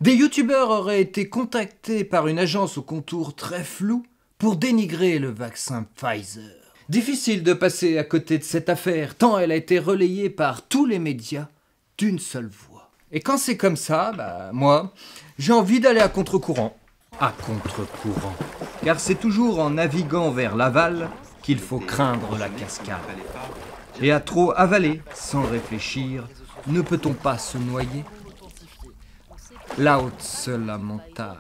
Des youtubeurs auraient été contactés par une agence au contour très flou pour dénigrer le vaccin Pfizer. Difficile de passer à côté de cette affaire, tant elle a été relayée par tous les médias d'une seule voix. Et quand c'est comme ça, moi, j'ai envie d'aller à contre-courant. À contre-courant. Car c'est toujours en naviguant vers l'aval qu'il faut craindre la cascade. Et à trop avaler, sans réfléchir, ne peut-on pas se noyer? Là-haut sur la montagne.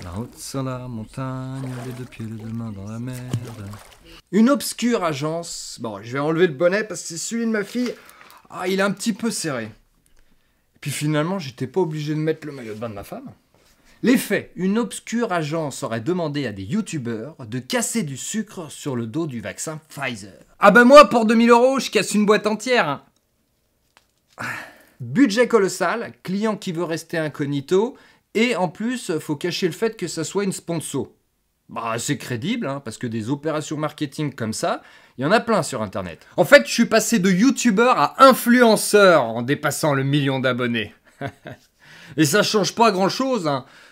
Là-haut sur la montagne, les deux pieds, les deux mains dans la merde. Une obscure agence. Bon, je vais enlever le bonnet parce que c'est celui de ma fille. Ah, il est un petit peu serré. Et puis finalement, j'étais pas obligé de mettre le maillot de bain de ma femme. Les faits, une obscure agence aurait demandé à des youtubeurs de casser du sucre sur le dos du vaccin Pfizer. Ah moi, pour 2000 €, je casse une boîte entière. Budget colossal, client qui veut rester incognito, et en plus, faut cacher le fait que ça soit une sponsor. C'est crédible, parce que des opérations marketing comme ça, il y en a plein sur internet. En fait, je suis passé de youtubeur à influenceur en dépassant le 1 million d'abonnés. Et ça change pas grand chose,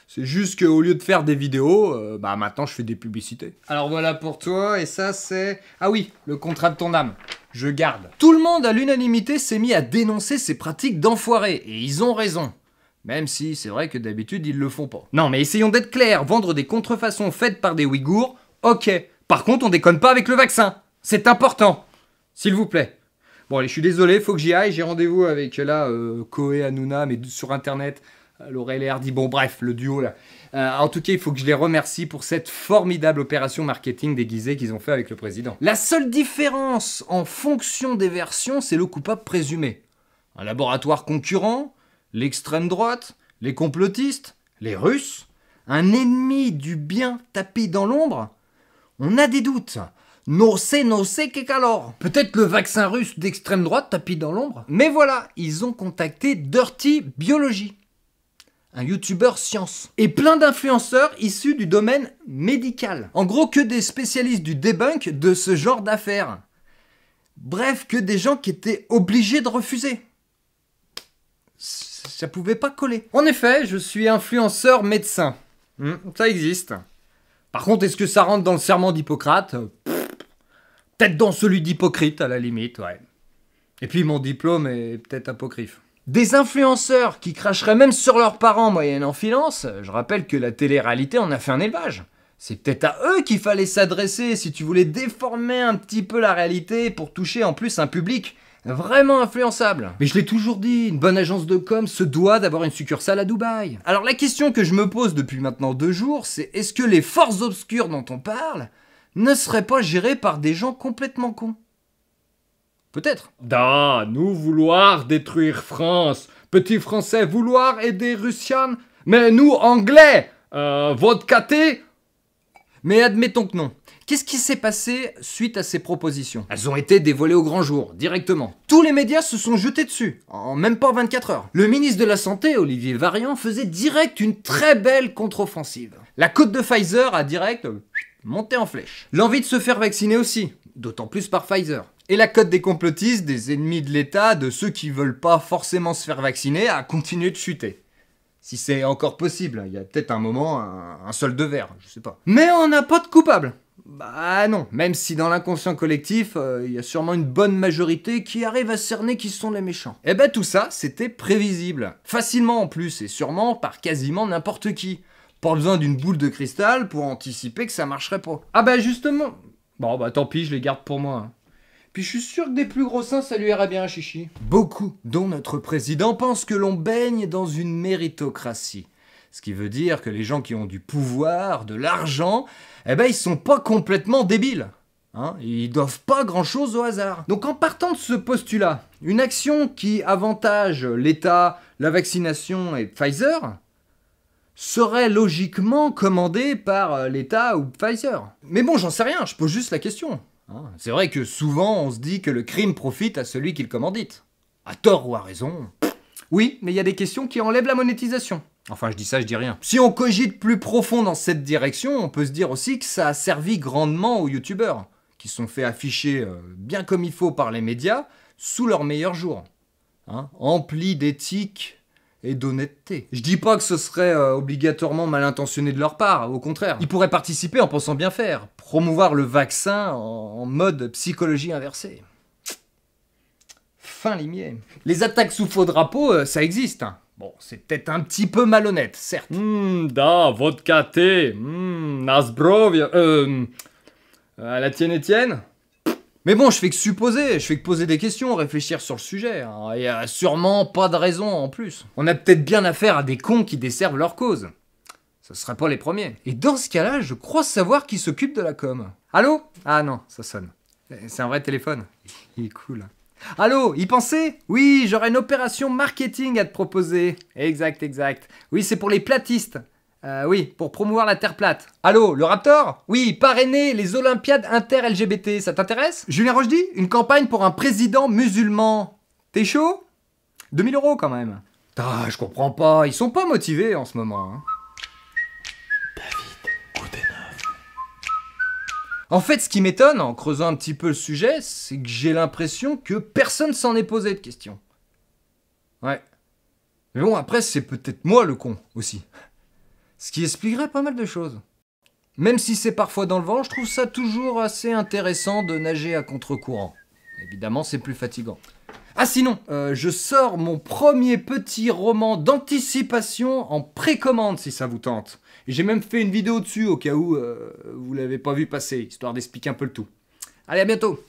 C'est juste qu'au lieu de faire des vidéos, maintenant je fais des publicités. Alors voilà pour toi, et ça c'est... Ah oui, le contrat de ton âme. Je garde. Tout le monde à l'unanimité s'est mis à dénoncer ces pratiques d'enfoirés, et ils ont raison. Même si c'est vrai que d'habitude ils le font pas. Non mais essayons d'être clairs, vendre des contrefaçons faites par des Ouïghours, ok. Par contre on déconne pas avec le vaccin. C'est important. S'il vous plaît. Bon allez, je suis désolé, faut que j'y aille, j'ai rendez-vous avec Koé Hanouna, mais sur internet, Laurel et Hardy, bon bref, le duo là. En tout cas, il faut que je les remercie pour cette formidable opération marketing déguisée qu'ils ont fait avec le président. La seule différence en fonction des versions, c'est le coupable présumé. Un laboratoire concurrent, l'extrême droite, les complotistes, les Russes, un ennemi du bien tapis dans l'ombre. On a des doutes. No sé que calor. Peut-être le vaccin russe d'extrême droite tapis dans l'ombre. Mais voilà, ils ont contacté Dirty Biology, un youtubeur science, et plein d'influenceurs issus du domaine médical. En gros, que des spécialistes du debunk de ce genre d'affaires. Bref, que des gens qui étaient obligés de refuser. Ça pouvait pas coller. En effet, je suis influenceur médecin. Ça existe. Par contre, est-ce que ça rentre dans le serment d'Hippocrate? Peut-être dans celui d'Hypocrite, à la limite, ouais. Et puis mon diplôme est peut-être apocryphe. Des influenceurs qui cracheraient même sur leurs parents moyennant finance, je rappelle que la télé-réalité en a fait un élevage. C'est peut-être à eux qu'il fallait s'adresser si tu voulais déformer un petit peu la réalité pour toucher en plus un public vraiment influençable. Mais je l'ai toujours dit, une bonne agence de com se doit d'avoir une succursale à Dubaï. Alors la question que je me pose depuis maintenant 2 jours, c'est est-ce que les forces obscures dont on parle ne seraient pas gérées par des gens complètement cons? Peut-être. Nous vouloir détruire France, petits Français vouloir aider Russian, mais nous Anglais, vodka thé. Mais admettons que non. Qu'est-ce qui s'est passé suite à ces propositions? Elles ont été dévoilées au grand jour, directement. Tous les médias se sont jetés dessus, en même pas 24 heures. Le ministre de la Santé, Olivier Varian, faisait direct une très belle contre-offensive. La cote de Pfizer a direct monté en flèche. L'envie de se faire vacciner aussi, d'autant plus par Pfizer. Et la cote des complotistes, des ennemis de l'État, de ceux qui veulent pas forcément se faire vacciner, a continué de chuter. Si c'est encore possible, il y a peut-être un moment, un solde de verre, je sais pas. Mais on n'a pas de coupable. Non, même si dans l'inconscient collectif, il y a sûrement une bonne majorité qui arrive à cerner qui sont les méchants. Tout ça, c'était prévisible. Facilement en plus, et sûrement par quasiment n'importe qui. Pas besoin d'une boule de cristal pour anticiper que ça marcherait pas. Justement. Tant pis, je les garde pour moi. Puis je suis sûr que des plus gros seins, ça lui irait bien, chichi. Beaucoup, dont notre président, pensent que l'on baigne dans une méritocratie. Ce qui veut dire que les gens qui ont du pouvoir, de l'argent, ils sont pas complètement débiles. Ils doivent pas grand-chose au hasard. Donc en partant de ce postulat, une action qui avantage l'État, la vaccination et Pfizer serait logiquement commandée par l'État ou Pfizer. Mais bon, j'en sais rien, je pose juste la question. C'est vrai que souvent on se dit que le crime profite à celui qui le commandite. À tort ou à raison. Oui, mais il y a des questions qui enlèvent la monétisation. Enfin, je dis ça, je dis rien. Si on cogite plus profond dans cette direction, on peut se dire aussi que ça a servi grandement aux youtubeurs, qui se sont fait afficher bien comme il faut par les médias, sous leur meilleur jour. Emplis d'éthique et d'honnêteté. Je dis pas que ce serait obligatoirement mal intentionné de leur part, au contraire. Ils pourraient participer en pensant bien faire, promouvoir le vaccin en mode psychologie inversée. Fin limier. Les attaques sous faux drapeau, ça existe. Hein. Bon, c'est peut-être un petit peu malhonnête, certes. Da, vodka thé, Nasbrovia, à la tienne Étienne. Mais bon, je fais que supposer, je fais que poser des questions, réfléchir sur le sujet. Hein. Il y a sûrement pas de raison en plus. On a peut-être bien affaire à des cons qui desservent leur cause. Ce seraient pas les premiers. Et dans ce cas-là, je crois savoir qui s'occupe de la com. Allô? Ah non, ça sonne. C'est un vrai téléphone. Il est cool. Allô, y pensez? Oui, j'aurais une opération marketing à te proposer. Exact. Oui, c'est pour les platistes. Oui, pour promouvoir la Terre plate. Allô, le Raptor? Oui, parrainer les Olympiades inter-LGBT, ça t'intéresse? Julien Rochdy? Une campagne pour un président musulman. T'es chaud? 2000 € quand même. Ah, je comprends pas, ils sont pas motivés en ce moment. Hein. En fait, ce qui m'étonne, en creusant un petit peu le sujet, c'est que j'ai l'impression que personne s'en est posé de questions. Ouais. Mais bon, après, c'est peut-être moi le con, aussi. Ce qui expliquerait pas mal de choses. Même si c'est parfois dans le vent, je trouve ça toujours assez intéressant de nager à contre-courant. Évidemment, c'est plus fatigant. Ah sinon, je sors mon premier petit roman d'anticipation en précommande si ça vous tente. Et j'ai même fait une vidéo dessus au cas où vous l'avez pas vu passer, histoire d'expliquer un peu le tout. Allez, à bientôt!